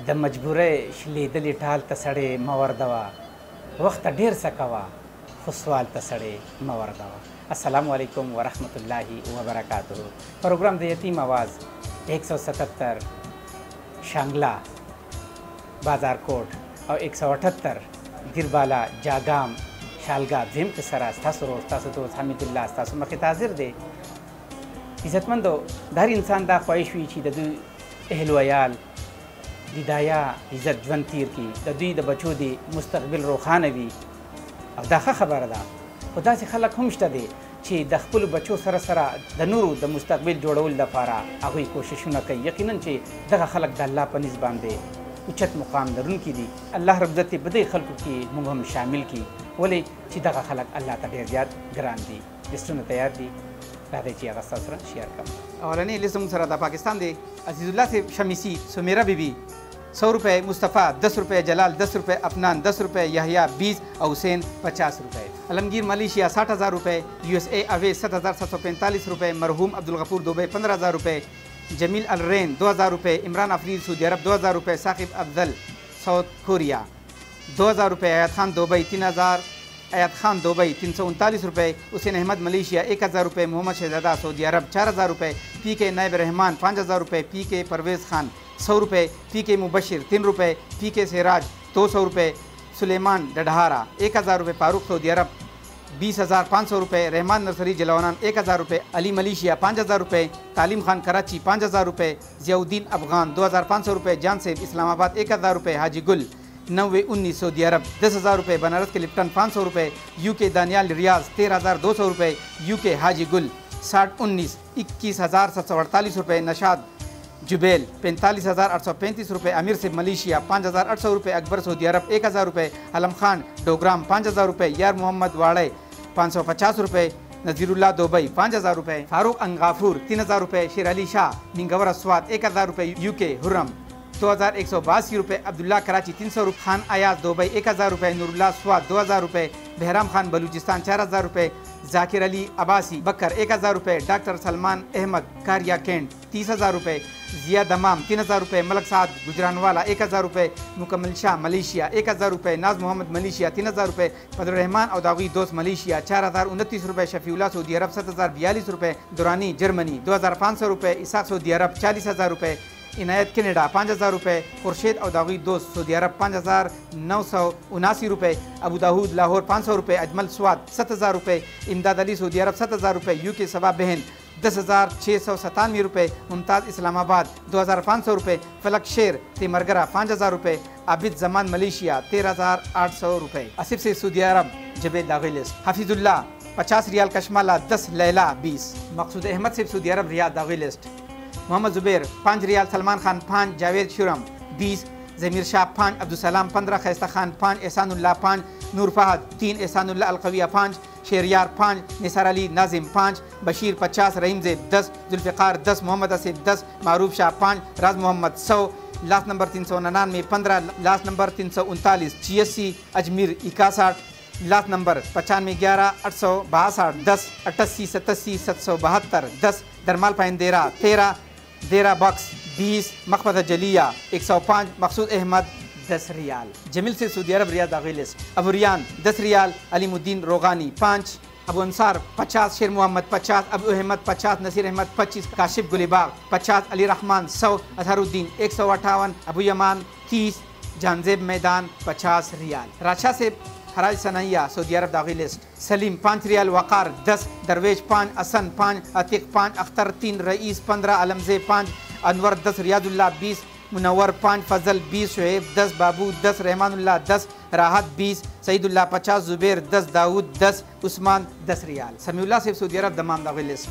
د مجبورۍ شلیدلې ټال ته سړی مه وردوه، وخته ډېر څه کوه خو سوال ته سړی مه وردوه. السلام علیکم ورحمت الله وبرکاتہ. پروگرام د یتیم آواز 177 شانگلا بازارکوټ او 178 ګیربالا جاګام شالګا دویم کې سره ستاسو روز تاسو دوست حمید الله ستاسو مخې ته حاضر دی. عزتمندو د هر انسان دا خواهش وي چې د دوی اهل و عیال د دایا عزت ژوند تیر کړي، د دوی د بچو د مستقبل روښانه وي. او دا ښه خبره ده، خو داسې خلک هم شته دي چې د خپلو بچو سره سره د نورو د مستقبل جوړولو لپاره هغوی کوششونه کوي. یقینا چې دغه خلک د الله په نزد باندې اوچت مقام لرونکي دي. الله رب عزت په دې خلکو کې موږ هم شامل کړي، ولې چې دغه خلک الله ته ډېر زیات ګران دي. لسټونه تیار دي، راځئ چې هغه ستاسو سره شیر کړم. اولنی لیست موږ سره د پاکستان دی. عزیز الله صاحب شمیسی سمیرا بیبی 100 रुपये, मुस्तफ़ा 10 रुपये, जलाल 10 रुपये, अफनान 10 रुपये, यहिया 20 और हुसैन 50 रुपये. अलमगीर मलेशिया 60,000 रुपये, USA अवेज 7,745 रुपये, मरहूम अब्दुल गफूर दुबई 15,000 रुपये, जमील अलरेन 2,000 रुपये, इमरान अफरीद सऊदी अरब 2,000 रुपये, साकिब अफजल साउथ कोरिया 2,000 रुपये, आयत खान दुबई 3,000, आयत खान दुबई 339 रुपये, हुसैन अहमद मलेशिया 1,000 रुपये, मोहम्मद शहजादा सऊदी अरब 4,000 रुपये, PK नायब रहमान 5,000 रुपये, PK परवेज़ खान 100 रुपये, PK मुबशिर 3 रुपये, PK सिराज 200 रुपये, सुलेमान डढारा 1,000 रुपये, फारूक सऊदी अरब 20,500 रुपये, रहमान नर्सरी जलवानान 1,000 रुपये, अली मलेशिया 5,000 रुपये, तालीम खान कराची 5,000 रुपये, जियाउद्दीन अफगान 2,500 रुपये, जान सेब इस्लामाबाद 1,000 रुपये, हाजी गुल 9019 सऊदी अरब 10,000 रुपये, बनारस के लिप्टन 500 रुपये, UK दानियाल रियाज 13,200 रुपये, UK हाजी गुल 6019 21,748 रुपये, नशाद जुबेल 45,835 रुपये, अमीर से मलेशिया 5,800 रुपये, अकबर सऊदी अरब 1,000 रुपये, अलम खान डोग्राम 5,000 रुपये, यार मोहम्मद वाड़े 550 रुपये, नज़ीरुल्लाह दुबई 5,000 रुपये, फारूक अंगाफूर 3,000 रुपये, शेर अली शाह मिंगवर अस्वाद 1,000 रुपये, UK हुर्रम 2,182 रुपये, अब्दुल्ला कराची 300 रुपये, खान अयाज दुबई 1,000 रुपये, नूरुल्लाह स्वाद 2,000 रुपये, बहराम खान बलूचिस्तान 4,000 रुपये, जाकिर अली अब्बासी बकर 1,000 रुपये, डॉक्टर सलमान अहमद कारिया कैंट 30,000 रुपये, जिया दमाम 3,000 रुपये, मलक साद गुजरानवाला 1,000 रुपये, मुकम्मल शाह मलेशिया 1,000 रुपये, नाज मोहम्मद मलेशिया 3,000 रुपये, बदरुरहमान और दावी दोस्त मलेशिया 4,029 रुपये, शफीउल्लाह सऊदी अरब 7,042 रुपये, दुरानी जर्मनी 2,500 रुपये, इसाक सऊदी अरब 40,000 रुपये, इनायत कनाडा 5,000 रुपये, खुर्शीद और दावी दोस्त सऊदी अरब 5,979 रुपये, अबू दाऊद लाहौर 500 रुपये, अजमल स्वाद 7,000 रुपये, इमदाद अली सऊदी अरब 7,000 रुपये, UK सबा बहन 10,697 रुपये, मुमताज़ इस्लामाबाद 2,500 रुपये, फलक शेर तिमरगरा 5,000 रुपये, आबिद जमान मलेशिया 13,800 रुपये, आसिफ से सऊदी अरब जबेद दागी लिस्ट, हफीजुल्लाह 50 रियाल कशमाला 10, लैला 20, मकसूद अहमद से सऊदी अरब रियाद दागी लिस्ट, मोहम्मद जुबैर 5 रियाल, सलमान खान 5, जावेद शुरम 20, जमीर शाह 5, अब्दुलसलाम 15, खैस्ता खान 5, एहसानुल्लाह 5, नूर फहद 3, एहसानुल्लाह अलकविया 5, शेरियार 5, निसार अली नाजिम 5, बशीर 50, रहीम ज़ेब 10, जुल्फ़िकार 10, मोहम्मद असीफ 10, मारूफ शाह 5, राज Mohammad 100, last number 399 15, last number 339 86, Ajmer 61, last number 95 11 862 10, 88 87 772 10, दरमाल पाइंदेरा 13, देरा बक्स 20, मकबत जलिया 105, मकसूद अहमद 10 रियाल, जमील से सऊदी अरब रियाद दागी लिस्ट, अबू रियान 10 रियाल, अलीमुद्दीन रोगानी 5, अबू अंसार 50, शेर मोहम्मद 50, अबू अहमद 50, नसीर अहमद 25, काशिफ गुलिबाग 50, अली रहमान 100, अजहरुद्दीन 158, अबू यमान 30, जानजेब मैदान 50 रियाल, राशा से हराज सनैया सऊदी अरब दागी लिस्ट, सलीम 5 रियाल, वक़ार 10, दरवेश 5, असन 5, अतिक 5, अख्तर 3, रईस 15, अलमजे 5, अनवर 10, रियादुल्लाह 20, मुनव्वर 5, फजल 20, शुएब 10, बाबू 10, रहमानुल्लाह 10, राहत 20, सईदुल्लाह 50, जुबैर 10, दाऊद 10, उस्मान 10 रियाल, समीउल्लाह से सऊदी अरब दमाम दागी लिस्ट,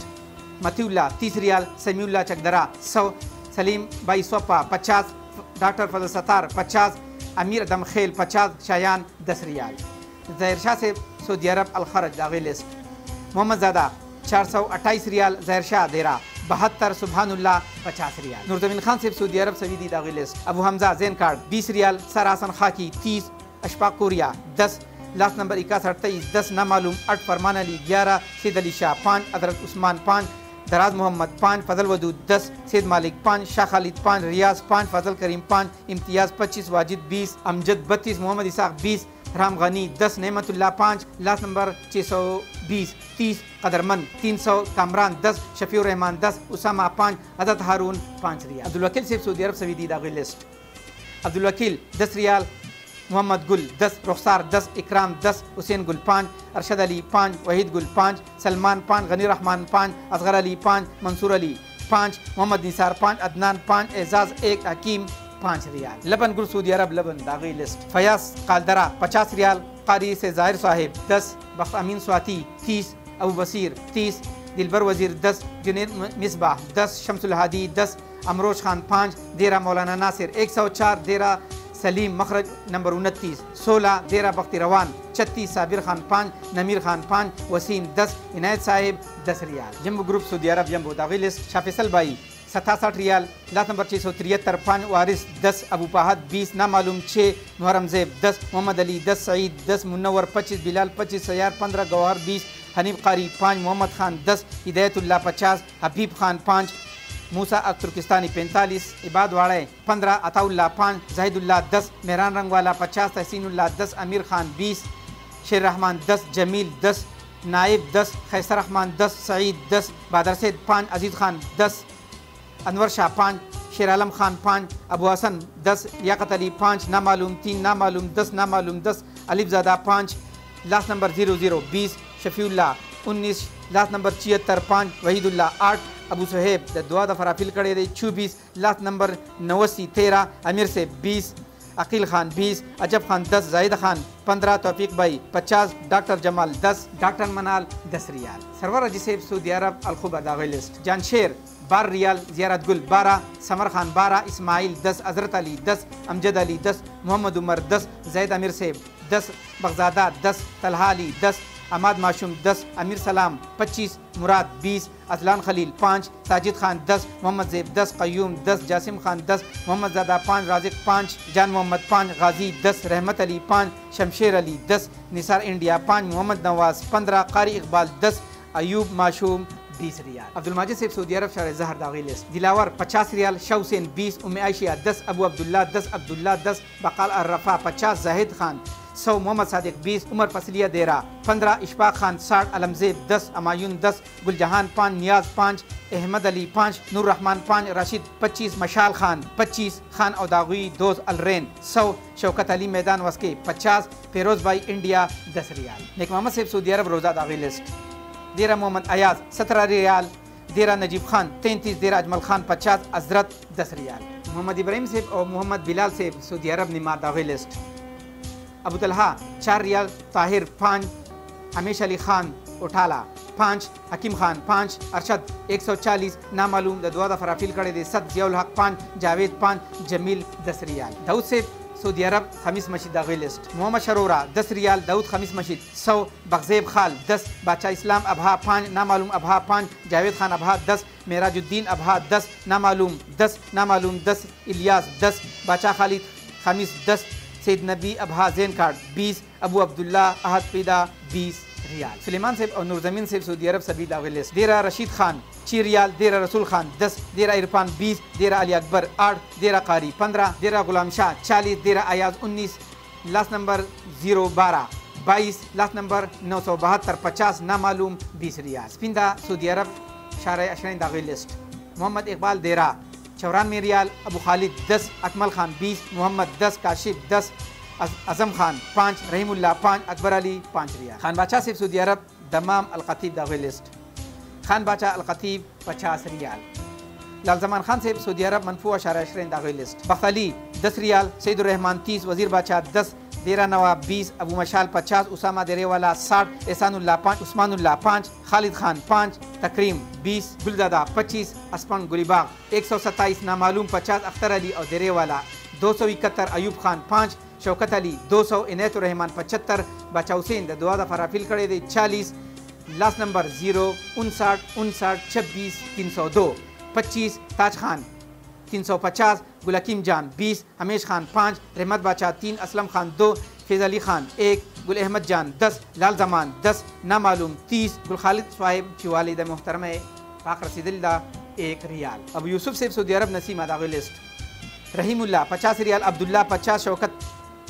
मतीउल्लाह 30 रियाल, समीउल्लाह चकदरा 100, सलीम बाई सोपा 50, डॉक्टर फजल सत्तार 50, अमीर अदम खेल 50, शायान 10 रियाल, ज़ाहिर शाह से सऊदी अरब अलखरज दागी लिस्ट, मोहम्मद ज़ादा 428 रियाल, ज़ाहिर शाह देरा 72, सुबहानुल्लाह 50 रियाल, नूरजमीन खान से सऊदी अरब सवीदी दागी लिस्ट, अबू हमजा जैन कार्ड 20 रियाल, सर हसन खाकी 30, अशफाक कोरिया 10, लास्ट नंबर 61 23, 10 नामालूम 8, फरमान अली 11, सैद अली शाह 5, अदरत उस्मान 5, दराज मोहम्मद 5, फजल वदूद 10, सैद मालिक 5, शाह खालिद 5, रियाज 5, फजल करीम 5, इम्तियाज़ 25, वाजिद 20, अमजद 32, मोहम्मद इसाक 20, राम गनी 10, नेमतुल्लाह 5, लास्ट नंबर 620, 30, कदरमंद 300, कामरान 10, शफीउर रहमान 10, उसामा 5, अदत हारून 5 रियाल। अब्दुल वकील सिर्फ सऊदी अरब से भी दी दागी लिस्ट। अब्दुल वकील 10 रियाल, मोहम्मद गुल 10, रुखसार 10, इकराम 10, हुसैन गुल 5, अरशद अली 5, वहीद गुल 5, सलमान 5, गनी रहमान 5, असगर अली 5, मंसूर अली 5, मोहम्मद निसार 5, अदनान 5, एजाज 1, हकीम 5 रियाल। लबन गुल सऊदी अरब लबन दागी लिस्ट। फयाज कालदरा 50 रियाल, कारी से जाहिर साहिब 10, बख्त अमीन स्वाति 30, अबू बसीर 30, दिलबर वजीर 10, जुनेद मिसबाह 10, शमसुल हादी 10, अमरोज खान 5, देरा मौलाना नासिर 104, देरा सलीम मखरज नंबर 29, 16, देरा बख्ती रवान 36, साबिर खान 5, नमीर खान 5, वसीम 10, इनायत साहिब 10 रियाल। जम्बू ग्रुप सऊदी अरब जम्बू दागी लिस्ट। शाह फैसल भाई 67 रियाल, लात नंबर 673, 5, वारिस 10, अबू फहद 20, नामालूम 6, मुहर्रम ज़ैब 10, मोहम्मद अली 10, सईद 10, मुन्नवर 25, बिलाल 25, सयार 15, गौहर 20, हनीफ कारी 5, मोहम्मद खान 10, हिदायतुल्लाह 50, हबीब खान 5, मूसा तुर्किस्तानी 45, इबाद वाड़े 15, अताउल्लाह 5, जाहिदुल्लाह 10, मेहरान रंगवाला 50, तहसीनुल्लाह 10, अमीर खान 20, शेर रहमान 10, जमील 10, नाइब 10, खैसर रहमान 10, सईद 10, बादर सैद 5, अजीज़ खान 10, अनवर शाह 5, शेर आलम खान 5, अबू हसन 10, लियाकत अली 5, नामालूम 3, नामालूम 10, नामालूम 10, Alifzada 5, last number 0020, Shafiullah 19, last number 76 5, Waheedullah 8, Abu Suhaib दुआ दफ़ा राफिल कड़े दे 24, लास्ट नंबर 89 13, अमीर से 20, अकील खान 20, अजब खान 10, जाहिद खान 15, तौफीक भाई 50, डॉक्टर जमाल 10, डॉक्टर मनाल 10 रियाल। सरवर अजीसेब सऊदी अरब अलखुब दागी लिस्ट। जानशेर 12 रियाल, ज़ियारत गुल 12, समर खान 12, इस्माइल 10, हज़रत अली 10, अमजद अली 10, मोहम्मद उमर 10, जैद अमीर सेब 10, बगजादा 10, तलहा अली 10, अमाद माशूम 10, अमीर सलाम 25, मुराद 20, अजलान खलील 5, साजिद खान 10, मोहम्मद ज़ैब 10, क़य्यूम 10, जासिम खान 10, मोहम्मद ज़ादा 5, राज़िक 5, जान मोहम्मद 5, गाजी 10, रहमत अली 5, शमशेर अली 10, निसार इंडिया 5, मोहम्मद नवाज़ 15, कारी इकबाल 10, अयूब माशूम 20 रियाल। अब्दुल माजिद सेब सऊदी अरब शहर जहर दागी लिस्ट। दिलावर 50 रियाल, शाह हुसैन 20, उम्मे आयशिया 10, अबू अब्दुल्ला 10, अब्दुल्ला 10, बकाल अर्रफा 50, जाहिद खान 100, मोहम्मद सादिक 20, उमर फसलिया देरा 15, इशफाक खान 60, अलमजेब 10, अमायून 10, गुलजहान 5, नियाज 5, अहमद अली 5, नूर रहमान 5, राशिद 25, मशाल खान 25, खान औदागी 2, अलरेन 100, शौकत अली मैदान वस्के 50, फेरोज भाई इंडिया 10 रियाल। नेक मोहम्मद सेब सऊदी अरब रोज़ा दागी लिस्ट। देरा मोहम्मद अयाज 17 रियाल, देरा नजीब खान 33, देरा अजमल खान 50, हजरत 10 रियाल। मोहम्मद इब्राहिम सेब और मोहम्मद बिलाल सेब सऊदी अरब निमा दागी लिस्ट। अबू तलहा 4 रियाल, ताहिर 5, हमेश अली खान उठाला 5, हकीम खान 5, अरशद 140, नामालूम दुआ दफ़ा राफिल करे दे 7, जियाउल हक 5, जावेद 5, जमील 10 रियाल। दाऊद सेब सऊदी अरब खमीस मस्जिद दागी लिस्ट। मोहम्मद शरोरा 10 रियाल, दाऊद खमीस मस्जिद 100, बगजेब खाल 10, बादशाह इस्लाम अबहा 5, नामालूम अबहा 5, जावेद खान अबहा 10, मेराजुद्दीन अबहा 10, नामालूम 10, नामालूम 10, इलियास 10, बादशाह खालिद खमीस 10, सैद नबी अबहा जैन कार्ड 20, अबू अब्दुल्ला अहद पैदा 20 रियाल। सुलेमान सेब और नूरजमीन सेब सऊदी अरब सभी दागी लिस्ट। देरा रशीद खान 6 रियाल, देरा रसूल खान 10, देरा इरफान 20, देरा अली अकबर 8, देरा कारी 15, देरा गुलाम शाह 40, देरा Ayaz 19, last number 012 22, last number 972 50, नामालूम 20 रियाल। स्पिंदा सऊदी अरब शार अशरैन दागी लिस्ट। मोहम्मद इकबाल देरा 94 रियाल, अबू खालिद 10, अकमल खान 20, मोहम्मद 10, काशिफ 10, अज़म खान 5, रहीमुल्लाह 5, अकबर अली 5 रियाल। खान बादशाह सेब सऊदी अरब दमाम अलकतीब दागी लिस्ट। खान बादशाह अलकतीब 50 रियाल। लाल जमान खान सेब सऊदी अरब मनफू शार अशरैन दागी लिस्ट। बख्त अली 10 रियाल, सईदुर्रहमान 30, वज़ीर बादशाह 10, देरा नवाब 20, अबू मशाल 50, उसामा देरेवाला 60, एहसानुल्लाह 5, उस्मानुल्लाह 5, खालिद खान 5, तकरीम 20, गुलजादा 25, असपन गुलीबाग 127, नामालूम 50, अख्तर अली और देरेवाला 271, अयूब खान 5, शौकत अली 200, इनायत रहमान 75, बादशाह हुसैन दुआ दफ़ा राफिल करे दे 40, लास्ट नंबर 0 59 59 26 302, 25, ताज खान 350, गुल हकीम जान 20, हमेश खान 5, रहमत बादशाह 3, असलम खान 2, फैज़ अली खान 1, गुल अहमद जान 10, लाल जमान 10, नामालूम 30, गुल खालिद साहिब की वालिद मोहतरमा पाक रसीदुल्ला 1 रियाल। अबू यूसुफ सेब सऊदी अरब नसीम दाखिल लिस्ट। रहीमुल्ला 50 रियाल। अब्दुल्ला 50। शौकत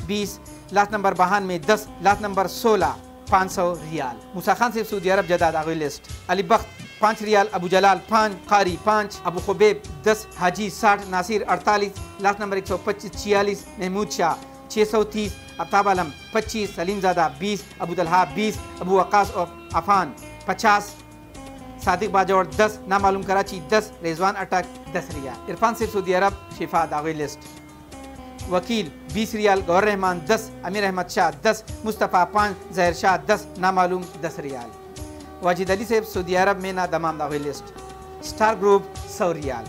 20। लास्ट नंबर बहान में 10। लास्ट नंबर 16 500 रियाल। मूसा खान सेब सऊदी अरब जदा दाखिल लिस्ट। अली बख्त 5 रियाल। अबू जलाल 5। कारी 5। अबू खुबैब 10। हाजी 60। नासिर 48। Last number 125 46। महमूद शाह 630। अफ्ताब आलम 25। सलीम ज़ादा 20। अबू तलहा 20। अबू वक़ास अफान 50। सादिक बाजौर 10। नामालूम कराची 10। रिजवान अटक 10 रियाल। इरफान सेब सऊदी अरब शिफा दाखिल लिस्ट। वकील 20 रियाल। गौर रहमान 10। अमीर अहमद शाह 10। मुस्तफ़ा 5। जहर शाह 10। नामालूम 10 रियाल। वाजिद अली सेब सऊदी अरब में ना दमाम दाखिल लिस्ट। स्टार ग्रुप 100 रियाल।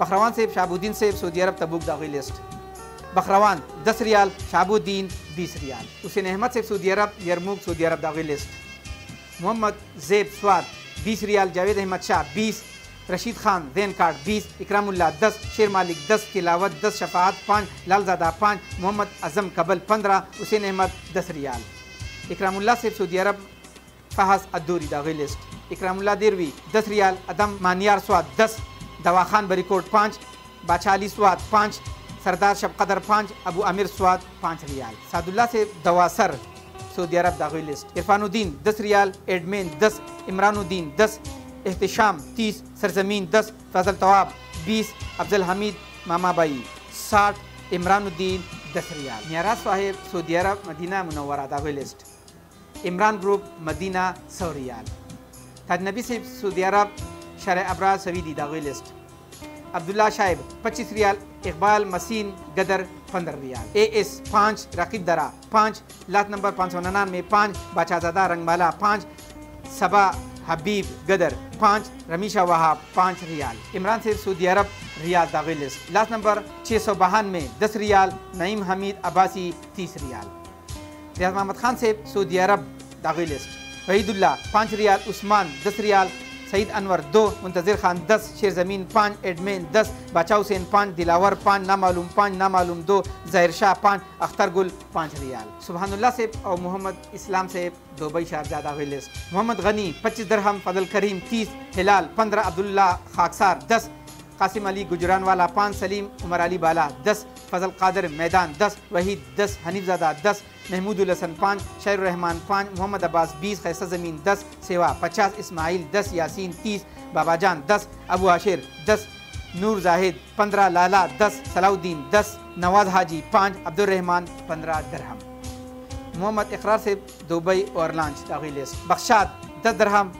बखरवान सेब शाहबुद्दीन सेब सऊदी अरब तबूक दाखिल लिस्ट। बखरवान 10 रियाल। शाहबुद्दीन 20 रियाल। हुसैन अहमद सेब सऊदी अरब यरमूक सऊदी अरब दाखिल लिस्ट। मोहम्मद ज़ेब स्वाद 20 रियाल। जावेद अहमद शाह 20। रशीद खान जैन कार्ड 20। इकरामुल्ला 10। शेर मालिक 10। तिलावत 10। शफात 5। लालजादा 5। मोहम्मद अज़म कबल 15। हुसैन अहमद 10 रियाल। इकरामुल्ला सेब सऊदी अरब फहस अद्दूरी दाखिल लिस्ट। इकरामुल्ला देरवी 10 रियाल। अदम मानियार स्वाद 10। दवा खान बरीकोट 5। बादशाह अली स्वाद 5। सरदार शबकदर 5। अबू अमीर स्वाद 5 रियाल। सादुल्ला से दवासर सऊदी अरब दाखिल लिस्ट। इरफानुद्दीन 10 रियाल। एडमेन 10। इमरानुद्दीन 10। एहतिशाम 30। सरजमीन 10। फजल तवाब 20। अफजल हमीद मामाबाई 60। इमरानुद्दीन 10 रियाल। नियारा साहिब सऊदी अरब मदीना मुनव्वरा दाखिल लिस्ट। इमरान ग्रुप मदीना 100 रियाल। ताजनबी से सऊदी अरब शरह अबराज सवीदी दाखिल लिस्ट। अब्दुल्ला शाइब 25 रियाल। इकबाल मसीन गदर 15 रियाल। AS 5। रकीब दरा 5। Last number 599 5। बाचाजादा रंगमाला 5। सबा हबीब गदर 5। रमीशा वहाब 5 रियाल। इमरान से सऊदी अरब रियाल दाखिल लिस्ट। लास्ट नंबर 692 10 रियाल। नईम हमीद अब्बासी 30 रियाल। रियाज मोहम्मद खान से सऊदी अरब दाखिल लिस्ट। वहीदुल्ला 5 रियाल। उस्मान 10 रियाल। सईद अनवर 2। मुंतज़िर खान 10। शेर ज़मीन 5। एडमेन 10। बाचा हुसैन 5। दिलावर 5। नामालूम 5। नामालूम 2। ज़ाहिर शाह 5। अख्तर गुल 5 रियाल। सुबहानुल्लाह से और मोहम्मद इस्लाम से दुबई शारजा दाखिल लिस्ट। मोहम्मद गनी 25 दरहम। फजल करीम 30। हिलाल 15। अब्दुल्ला खाकसार 10। कासिम अली गुजरान वाला 5। सलीम उमर अली बाला 10। फजल कादर मैदान 10। वहीद 10। हनीफजादा 10। महमूदुल हसन 5। शहरुर रहमान 5। मोहम्मद अब्बास 20। खैसा ज़मीन 10। सेवा 50। इस्माइल 10। यासीन 30। बाबाजान 10। अबू आशिर 10। नूर जाहिद 15। लाला 10। सलाउद्दीन 10। नवाज हाजी 5। अब्दुलरहमान 15 दरहम। मोहम्मद इकरार से दुबई और लॉन्च दाखिल लिस्ट। बख्शाद 10 दरहम।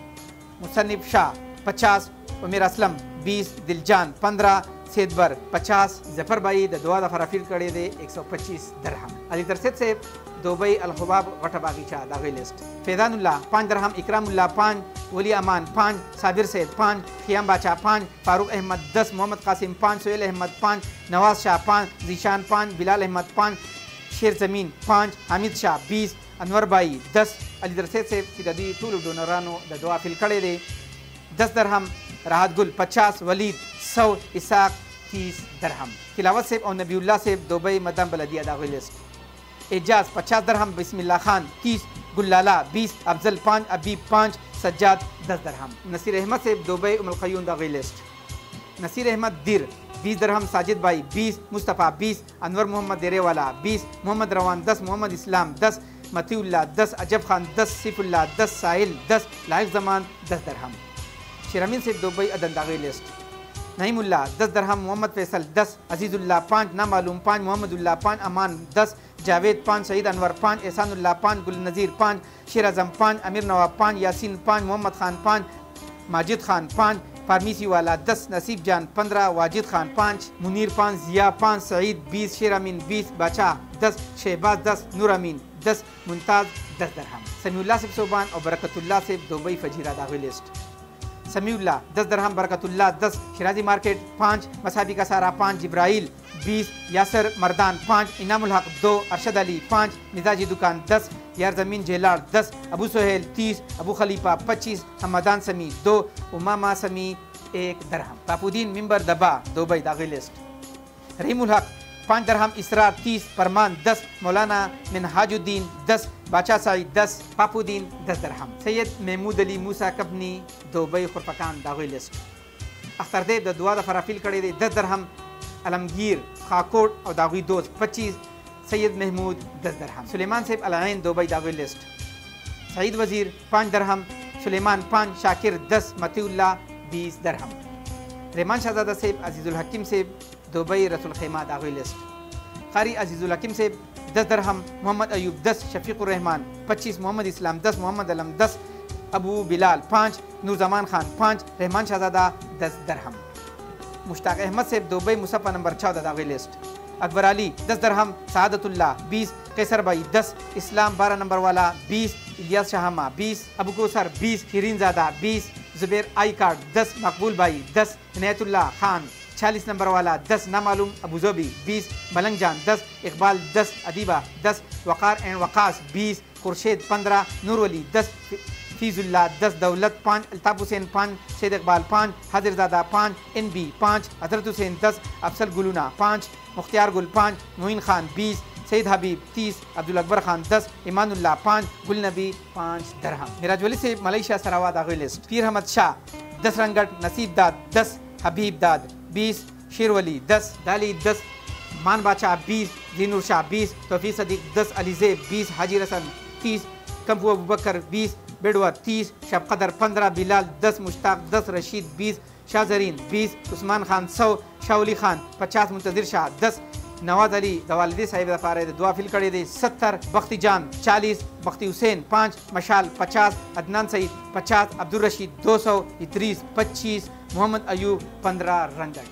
मुसन्निफ शाह 50। उमेर असलम 20। दिलजान 15। सेदबर 50। जफर भाई द दुआ दफा रफील कड़े दे 125 दरहम। अली तरसेद से दुबई अलखुबाब गटा बागीचा दाखिल लिस्ट। फैजानुल्लाह 5 दरहम। इकरामुल्लाह 5। वली अमान 5। साबिर सैद 5। खियाम बाचा 5। फारूक अहमद 10। मोहम्मद कासिम 5। सोहेल अहमद 5। नवाज शाह 5। जीशान 5। बिलाल अहमद 5। शेर ज़मीन 5। हामिद शाह 20। अनवर भाई 10। अली तरसेद से फिददी टूल डोनरानो द दुआ फिल कड़े दे 10 दरहम। राहत गुल 50। वलीद 100। इसाक 30 दरहम। तिलावत सेब और नबीउल्लाह सेब दुबई मदम बलदिया दाखिल लिस्ट। एजाज 50 दरहम। बिस्मिल्लाह खान 30। गुल्लाला 20। अफजल 5। अबीब 5। सज्जाद 10 दरहम। नसीर अहमद सेब दुबई उमुल क़य्यूम दाखिल लिस्ट। नसीर अहमद दिर 20 दरहम। साजिद भाई 20। मुस्तफ़ा 20। अनवर मोहम्मद देरेवाला 20। मोहम्मद रवान 10। मोहम्मद इस्लाम 10। मतीउल्लाह 10। अजब खान 10। सिफुल्लाह 10। साहिल 10। लाइक जमान 10 दरहम। शेरमीन से दुबई अदन दाखिल लिस्ट। नईमुल्लाह 10 दरहम। मोहम्मद फैसल 10। अजीज़ुल्लाह 5। नामालूम 5। मोहम्मदुल्लाह 5। अमान 10। जावेद 5। सईद अनवर 5। एहसानुल्लाह 5। गुल नज़ीर 5। शेर आज़म 5। अमीर नवाब 5। यासीन 5। मोहम्मद खान 5। माजिद खान 5। फार्मीसी वाला 10। नसीब जान 15। वाजिद खान 5। मुनीर 5। जिया 5। सईद 20। शेर अमीन 20। बाचा 10। शहबाज 10। नूर अमीन 10। मुमताज़ 10 दरहम। समीउल्लाह से सोबान और बरकतुल्लाह से दुबई फजीरा दाखिल लिस्ट। समीउल्लाह 10 दरहम। बरकतुल्लाह 10। शिराजी मार्केट 5। मसाबी का सारा 5। जिब्राइल 20। यासर मर्दान 5। इनामुल हक 2। अरशद अली 5। मिजाजी दुकान 10। यार ज़मीन जेलार 10। अबू सोहेल 30। अबू खलीफा 25। हमदान समी 2। उमामा समी 1 दरहम। तापुद्दीन मिंबर दबा दुबई दाखिल लिस्ट। रहीमुल हक 5 दरहम इसरार 30, परमान 10, मौलाना मिनहाजुद्दीन 10, बादशाह सईद 10, पापुद्दीन 10 दरहम। सैयद महमूद अली मूसा कपनी दुबई खुरपकान दागोई लिस्ट। अख्तर देव द दुआ द फराफिल कड़े दे 10 दरहम। अलमगीर खाकोट और दागोई दोस्त 25, सैयद महमूद 10 दरहम। सुलेमान सेब अलैन दुबई दागोई लिस्ट। सईद वजीर 5 दरहम, सुलेमान 5, शाकिर 10, मतीउल्लाह 20 दरहम। रहमान शहजादा सेब अजीजुल हकीम सेब दुबई रसूल खैमा दागोई लिस्ट। कारी अजीजुल हकीम सेब 10 दरहम, मोहम्मद अयूब 10, शफीकुर रहमान 25, मोहम्मद इस्लाम 10, मोहम्मद अलम 10, अबू बिलाल 5, नूरजमान खान 5, रहमान शहजादा 10 दरहम। मुश्ताक अहमद सेब दुबई मुसफ़ा नंबर 14 दागोई लिस्ट। अकबर अली 10 दरहम, सआदतुल्लाह 20, कैसर भाई 10, इस्लाम 12 नंबर वाला 20, इलियास शाहमा 20, अबू कोसर 20, हिरीन ज़ादा 20, जुबैर आई कार्ड 10, मकबूल भाई 10, इनायतुल्लाह खान 46 नंबर वाला 10, नामालूम अबू ज़ोबी 20, मलंग जान 10, इकबाल 10, अदीबा 10, वक़ार एंड वक़ास 20, खुर्शीद 15, नूर वली 10, फीजुल्ला 10, दौलत 5, अल्ताफ़ हुसैन 5, सैयद इकबाल 5, हाजिरज़ादा 5, NB 5, हज़रत हुसैन 10, अफसल गुलूना 5, मुख्तियार गुल 5, मोइन खान 20, सईद हबीब 30, अब्दुल अकबर खान 10, ईमानुल्लाह 5, गुल नबी 5 दरहम। मिराज वली से मलेशिया सरावा दागोई लिस्ट। पीर अहमद शाह 10 रंगट, नसीब दाद 10, हबीब दाद 20, शेर वली 10, दाली 10, मान बादशाह 20, जीनुर शाह 20, तौफीक सदीक 10, अलीज़ेब 20, हाजी रसन 30, कम्पू अबूबकर 20, बेडवा 30, शब कदर 15, बिलाल 10, मुश्ताक 10, रशीद 20, शाहजरीन 20, उस्मान खान 100, शाहउली खान 50, मुंतज़िर शाह 10, नवाज अली दवालदी साहिब दफारे दुआ फिल कड़े दे 70, बख्ती जान 40, बख्ती हुसैन 5, मशाल 50, अदनान सईद 50, अब्दुल रशीद 200, इद्रीस 25, मोहम्मद अयूब 15 रंगट।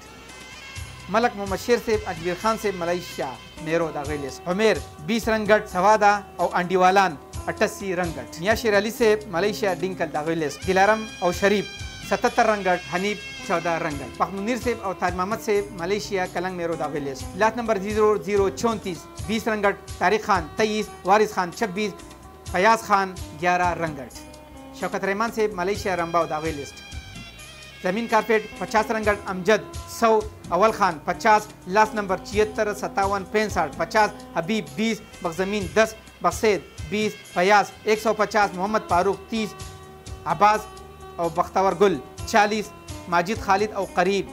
मलक मोहम्मद शेर सेब अजमेर खान से मलेशिया मेरो दागोई लिस्ट। उमेर 20 रंगट, सवादा और अंडीवालान 88 रंगट। मियाँ शेर अली से मलेशिया डिंकल दागोई लिस्ट। दिलारम और शरीफ 77 रंगट, हनीफ 14 रंगट। पखमुनीर से और ताज मोहम्मद से मलेशिया कलंग मेरो दागोई लिस्ट। लात नंबर 0034 20 रंगट, तारिक खान 23, वारिस खान 26, फयाज खान 11 रंगट। शौकत रहमान से मलेशिया रंबा दागोई लिस्ट। जमीन कारपेट 50 रंगट, अमजद 100, अवल खान 50, लास्ट नंबर 76 57 65 50, हबीब 20, बखजमीन 10, बखसैद 20, फयाज 150, मोहम्मद फारूक 30, अब्बास और बख्तावर गुल 40, माजिद खालिद और करीब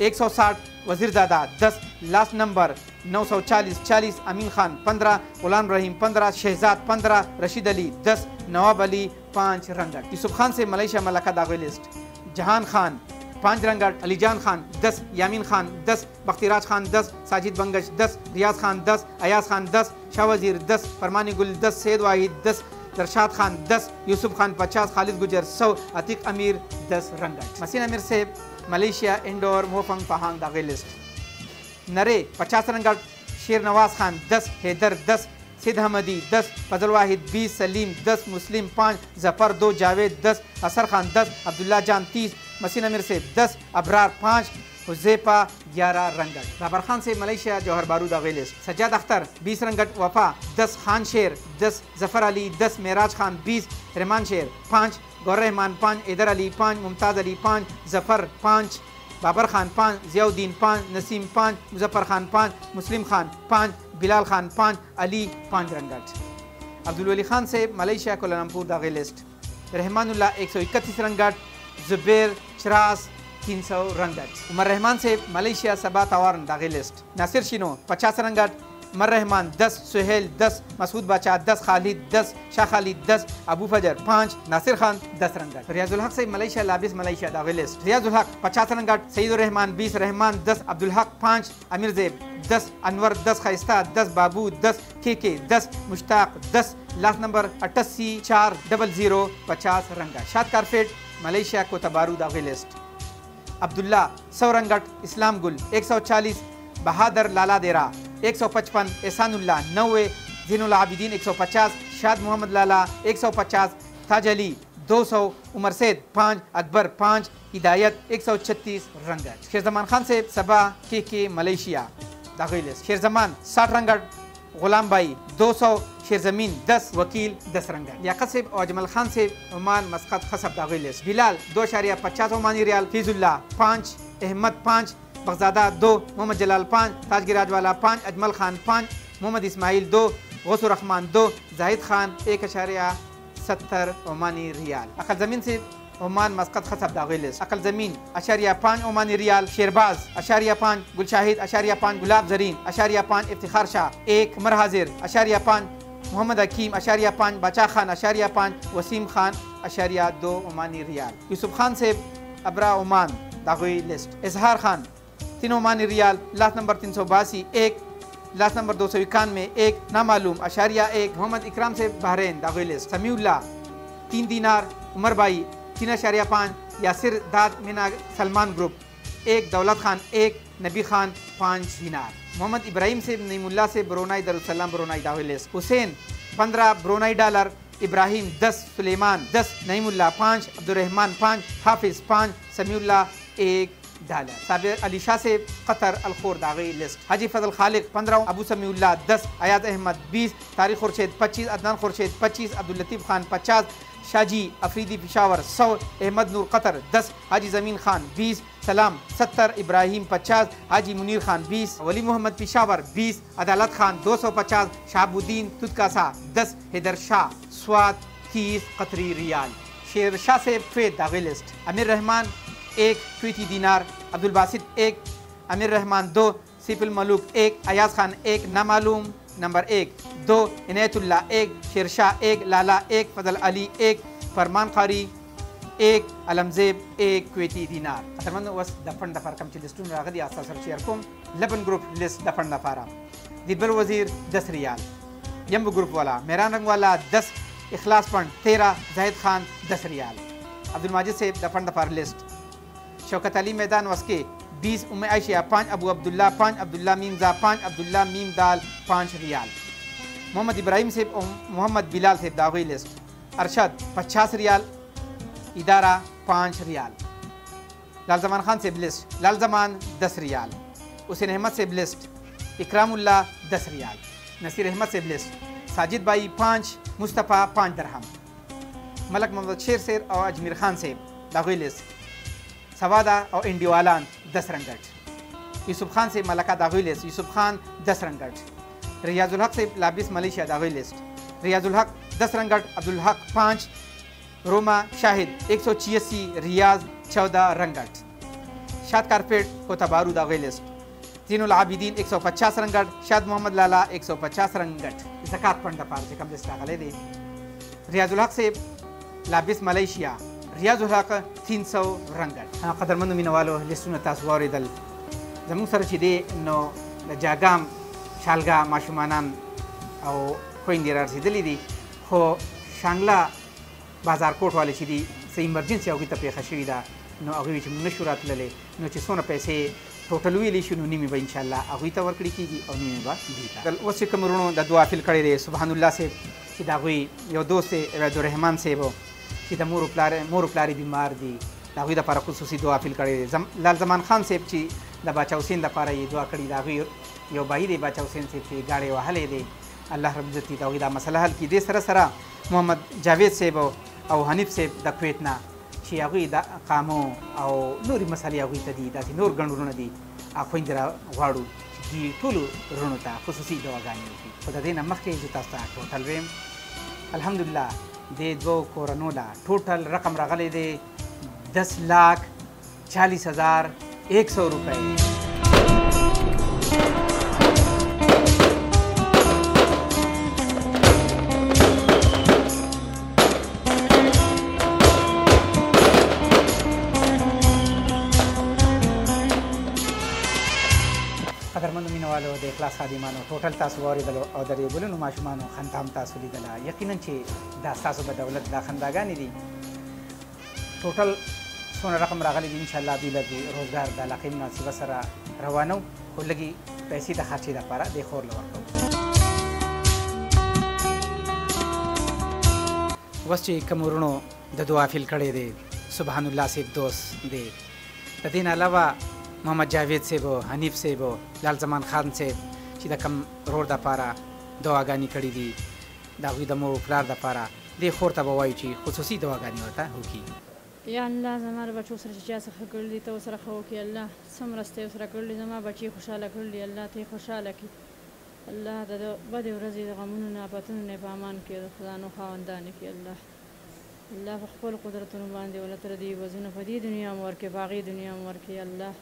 160, वजीरज़ादा 10, लास्ट नंबर 940 40, अमीन खान 15, गुलाम रहीम 15, शहजाद 15, रशीद अली 10, नवाब अली 5 रंगट। यूसुफ खान से मलेशिया मलका दागोई लिस्ट। जहान खान 5 रंगट, अलीजान खान 10, यामीन खान 10, बख्तिराज खान 10, साजिद बंगश 10, रियाज खान 10, अयाज खान 10, शाह वजीर 10, फरमानी गुल 10, सैयद वाहिद 10, दरशाद खान 10, यूसुफ खान 50, खालिद गुजर 100, अतीक अमीर 10 रंगट। मसीन अमीर से मलेशिया इंडोर मोफंग पहांग दागोई लिस्ट। नरे 50 रंगट, शेर नवाज खान 10, हैदर 10, सिद हमदी 10, फजल वाहिद 20, सलीम 10, मुस्लिम 5, जफर 2, जावेद 10, असर खान 10, अब्दुल्ला जान 30, मसीन अमीर से 10, अबरार 5, हुज़ैफा 11 रंगट। बाबर खान से मलेशिया जौहर बारू दागोई लिस्ट। सज्जाद अख्तर 20 रंगट, वफा 10, खान शेर 10, जफर अली 10, मेराज खान 20, रहमान शेर 5, गौर रहमान 5, इदर अली 5, मुमताज़ अली 5, जफर 5, बाबर खान 5, ज़ियाउद्दीन 5, नसीम 5, मुजफ्फर खान 5, मुस्लिम खान 5, बिलाल खान 5, अली 5 रंगट। अब्दुल वली खान से मलेशिया कोलालमपुर दागोई लिस्ट। रहमानुल्लाह 131 रंगट, जुबैर चरास 300 रंगट। उमर रहमान से मलेशिया सबा तवारन दागोई लिस्ट। नासिर शिनो 50 रंगट, उमर रहमान 10, सुहेल 10, मसूद बाचा 10, खालिद 10, शाह खालिद 10, अबू फजर 5, नासिर खान 10 रंगट। रियाजुल हक से मलेशिया लाबिस मलेशिया दागोई लिस्ट। रियाजुल हक 50 रंगट, सईदुर रहमान 20, रहमान 10, अब्दुल हक 5, अमीर ज़ेब 10, अनवर 10, खैस्ता 10, बाबू 10, के 10, मुश्ताक 10, लास्ट नंबर 88 400 50 रंगट। शाद कारपेट मलेशिया को तबारू दागोई लिस्ट। अब्दुल्ला 100 रंगट, इस्लाम गुल 140, बहादुर लाला देरा 155, एहसानुल्लाह 90, ज़ीनुल आबिदीन 150, शाद मोहम्मद लाला 150, ताज अली 200, उमर सैद 5, अकबर 5, हिदायत 136 रंगट। शेर जमान खान से सबा के मलेशिया दागोई लिस्ट। शेर जमान 60 रंगट, गुलाम भाई 200, शेर ज़मीन 10, वकील 10 रंगट। लियाकत से और अजमल खान से Oman मस्कत खसब दागोई list. Bilal 2.50 Omani riyal, फीजुल्लाह 5, Ahmad 5, बगजादा 2, Mohammad जलाल 5, ताजगिर राजवाला 5, अजमल खान 5, मोहम्मद इस्माइल 2, गौसुर रहमान 2, जाहिद खान 1.70 ओमानी रियाल। अकल ज़मीन से ओमान मस्कत खसब दागिलिस अकल ज़मीन #5 ओमानी रियाल। शेरबाज #5, गुलशाहिद #5, गुलाब जरीन #5, इफ्तिखार शाह 1, उमर हाजिर #5, मोहम्मद हकीम #5, बाचा खान #5, वसीम खान #2 ओमानी रियाल। यूसुफ खान से अबरा ओमान दागुई लिस्ट। इजहार खान 3 ओमानी रियाल। लास्ट नंबर 382 1, लास्ट नंबर 291 1, नामालूम #1। मोहम्मद इकराम से बहरीन दागुई लिस्ट। समीउल्लाह 3 दीनार। उमर भाई 3.5, यासिर दाद मीना सलमान ग्रुप 1, दौलत खान 1, नबी खान 5 दीनार। मोहम्मद इब्राहिम से नईमुल्ला से ब्रोनाई दरुसलाम ब्रोनाई दाविलिस। Hussain 15 Brunei dollar. इब्राहिम 10, सुलेमान 10, नईमुल्ला 5, अब्दुलरहमान 5, हाफिज़ 5, समीउल्लाह $1। साबिर अली शाह से कतर अलखोर दागी लिस्ट। हाजी फजल खालिक 15, अबू समीउल्लाह 10, अयाज अहमद 20, तारिक खुर्शीद 25, अदनान खुर्शीद 25, अब्दुल लतीफ़ खान 50, शाजी अफरीदी पिशावर 100, अहमद नूर कतर 10, हाजी ज़मीन खान 20, सलाम 70, इब्राहिम 50, हाजी मुनीर खान 20, वली मोहम्मद पिशावर 20, अदालत खान 250, शहाबुद्दीन तुदकासा 10, हैदर शाह स्वात 30 कतरी रियाल। शेर शाह से फेद दागी लिस्ट। अमीर रहमान 1, 20 दीनार। अब्दुल बासित 1, अमीर रहमान 2, सिफुल मलूक 1, अयाज खान 1, नामालूम नंबर 1 2, इनायतुल्लाह 1, शेरशाह 1, लाला 1, फजल अली 1, फरमान खारी 1, अलमजेब 1 क्वेती दीनार। अतरमन वस दफन दफार कम ची लिस्टून रागदी आसा सर शेयर कोम लबन ग्रुप लिस्ट दफन दफारा। दिब्बर वजीर 10 रियाल। यम्बू ग्रुप वाला मेहरान रंग वाला 10, इखलास पंड 13, जाहिद खान 10 रियाल। अब्दुल माजिद से दफन दफार लिस्ट। शौकत अली मैदान वस्के 20, उम्मे आयशा 5, अबू अब्दुल्ला 5, अब्दुल्ला मीमजा 5, अब्दुल्ला मीम दाल 5 रियाल। मोहम्मद इब्राहिम से मोहम्मद बिलाल से दागी लिस्ट। अरशद 50 रियाल। इदारा 5 रियाल। लाल जमान खान से लिस्ट। लाल जमान 10 रियाल। हुसैन अहमद से लिस्ट। इकरामुल्लाह 10 रियाल। नसीर अहमद से लिस्ट। साजिद भाई 5, मुस्तफ़ा 5 दरहम। मलक मोहम्मद शेर और अजमीर खान से दागी लिस्ट। सवादा और इंडियावालान 10 रंगट। यूसुफ खान से मलका दागी लिस्ट। यूसुफ खान 10 रंगट। रियाजुल हक से लाबिस मलेशिया दागी लिस्ट। रियाजुल हक 10 रंगट। अब्दुल हक 5, रोमा शाहिद 186, रियाज 14 रंगट। शाद कारपेट कोतबारू दागी लिस्ट। जीनुल आबिदीन 150 रंगट। शाद मोहम्मद लाला 150 रंगट। ज़कात पंड पार से कम लिस्ट लागले दे। रियाजुल हक से लाबिस मलेशिया रियाजुल हक 300 रंगट। हाँ कदरमंद मिनवालो लिस्टुन तासु वारिदल जमुन सर ची दे नो जागाम शालगा माशुमानान और खोइंदिरा रसीदली दी खो शांगला बाजार कोट वाले ची दी से इमरजेंसी होगी तपे खशीदा नो अगवी विच मुनशुरात लले नो ची सोना पैसे टोटल वी लिशु नो निमी बा इंशाल्लाह अगवी ता वर्कड़ी कीगी और निमी बा दीता कल वसे कमरुनो द दुआ फिल खड़े रे सुभानुल्लाह से सीधा हुई यो दोस्त से अब्दुल रहमान से वो सीधा मोर प्लारी बीमार दी दावी दा पारा खुसूसी दुआ फिल करे। लाल जमान खान से ची दा बाचा हुसैन दा पारा ये दुआ कड़ी दावी यो भाई दे बाचा हुसैन से ची गाड़े वाहले दे अल्लाह रब इज्जती दावी दा मसला हल की दे सरा सरा मोहम्मद जावेद से वो और हनीफ से दा क्वेतना ची अगुई दा कामो और नूरी मसाले अगुई तदी दा सी नूर गंडुरुन दी आखों इंदिरा वाड़ू दी टुलु रुनुता खुसूसी दुआ गानी की खुदा देना मक्के जुता सा टोटल रेम अल्हम्दुलिल्लाह दे 2 कोरनोला टोटल रकम रगले दे 10,40,100 रुपये। कदरमंद मीन वालो दे क्लास खादिमानो टोटल तासु वारिदल और दरे बोलो नुमाशुमानो खंताम तासु लिदला यकीनन चे दास्तासु बदौलत दा खंदागानी दी टोटल सोना रकम रागली दी इंशाल्लाह दी लगी रोजगार दा लाकिन नासिब सरा रवानो हो लगी पैसे दा खर्चे दा पारा दे खोर लवरतो वस्ची कमुरनो द दुआ फिल खड़े दे सुभानुल्लाह से दोस्त दे तदीन अलावा मोहम्मद जावेद से वो हनीफ से वो लाल जमान खान से सीधा कम रोड दा पारा दवा गानी कड़ी दी दावी दमो प्लार दा पारा दे खोर ता बवाई ची खुसूसी दवा गानी होता होगी یا الله زما د بچو سره چې چا څه ښه کړي دي ته ورسره ښه وکړي الله څه مرسته یې ورسره کړي زما بچي خوشحاله کړي الله ته یې خوشحاله کړي الله د بدې ورځې د غمونو نه آفتونو نه په امان کړي د خدانو خاوندانې کړي الله په خپل قدرتونو باندې ولته د دې وزونه په دې دنیا هم ورکړي په هغې دنیا هم ورکړي الله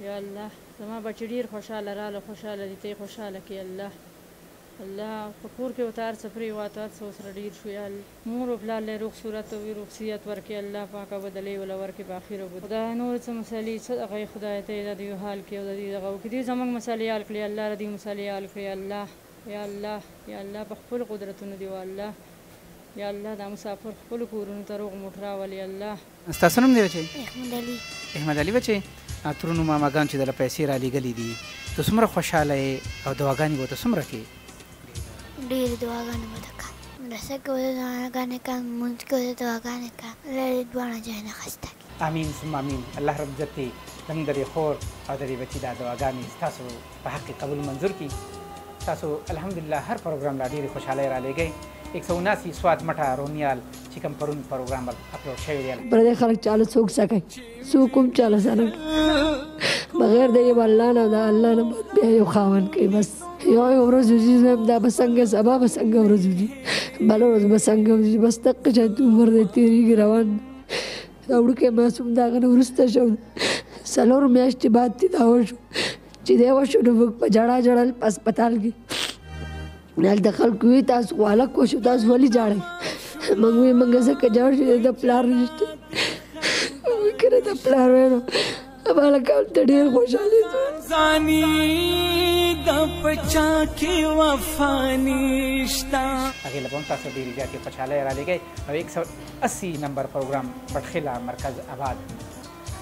یا الله زما بچي ډېر خوشحاله راله خوشحاله دي ته یې خوشحاله کړي الله په کور کې ورته هر څه پرېواته هر څه ورسره ډېر شو یا مور و پلار له روغ صورت وي روغ صحت ورکړي الله پاکه بدلې وله ورکړي په اخره به خدای نور څه مسلې څه دغه یې خدای ته یې د دې حال کړي او د دې دغه وکړي دوی زموږ مسلې حل کړي الله د دې مسلې حل کړي یا الله په خپلو قدرتونو دي والله یا الله دا مسافر خپلو کورونو ته روغ موټ راولي الله ستاسو نوم دی بچی؟ احمد علي بچی ترونو ماماګان چې دله پیسې رالیږلي دي ته څومره خوشحاله یې او دعاګانې به ته څومره کوې؟ ډېرې دعاګانې به ته کوم مرسته کې به دعاګانې کوم لمونځ کې به دعاګانې کوم الله دې دواړه ځایونه ښایسته کړي امین ثم امین الله رب عزت دې زموږ د دې خور او د دې بچي دا دعاګانې ستاسو په حق کې قبول منظور کړي تاسو الحمدلله هر پروګرام لا ډېرې خوشحالۍ رالیږئ 179 سوات مټه رونیال چې کوم پرون پروګرام اپلوډ شوی دی پردی خلک چاله څوک سکي څوک هم چاله سره بغیر د یو الله نه د الله نه بیا یو خاوند کوي بس یو ورځ وځي دا به څنګه سبا به څنګه ورځ وځي بله ورځ به څنګه وځي بس دقه شانتې عمر دی تېرېږي روان دا وړوکی معصوم د هغه نه وروسته شو 4 میاشتې بعد چې دا وشو چې دی وشو نو موږ په ژړا ژړل په هسپتال کې هلته خلکو وي تاسو خو هلک وشو تاسو ولې ژاړئ موږ وایي موږ ځکه ژاړو چې د پلار نشته که نه د پلار وی نو هلک هلته ډېر خوشحالي هغې له به هم تاسو ډېرې زیاتې خوشحالۍ رالیږئ او 180 نمبر پروګرام بټخیله مرکز آباد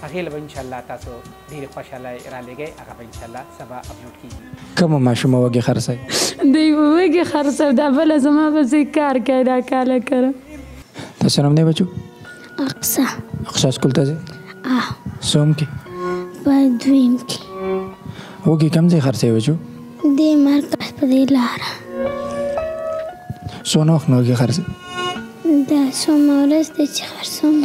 هغې له به انشاءالله تاسو ډېرې خوشحالۍ رالیږئ هغه به انشاءالله سبا اپلوډ کېږي کومه ماشومه وږې خرڅوي دوی به وږې خرڅوي دا بله زما پسې کار کوي دا کاله کره تاسو نوم دی بچو؟ اقصا سکول ته ځئ؟ څوم کې؟ په دویم کې وږې کوم ځای خرڅوي بچو؟ دې مرکز په دې لاره څونه وخت نه وږې خرڅوي؟ دا څومره ورځ دی چې خرڅوم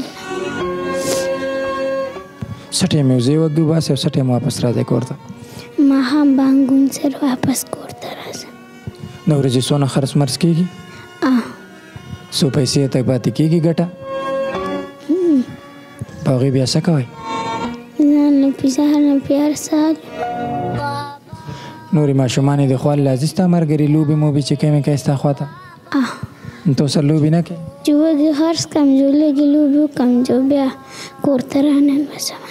څه ټایم یو ځای وږې وباسې او څه ټایم واپس راځئ کور ته؟ ماښام بانګون سره واپس کور ته راځم د ورځې څونه خرڅ مرڅ کېږي؟ څو پیسې ته پاتې کېږي ګټه؟ په هغې بیا څه کوئ؟ ځان له سهار نه پیار ساتم نورې ماشومانې د خوال لازم ستا ملګري لوبې موبې چې کومې کوي ستا خوا ته ته ورسره لوبې نه کوې؟ چې وږې خرڅ کړم جو لږې لوبې وکړم جو بیا کور ته راننوځم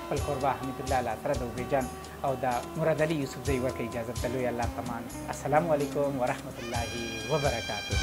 خپل کوربه حمید الله له سره د اوبې جان او د مراد علي یوسفزۍ ورکړئ اجازت د لوی الله په امان السلام علیکم ورحمة الله وبرکاته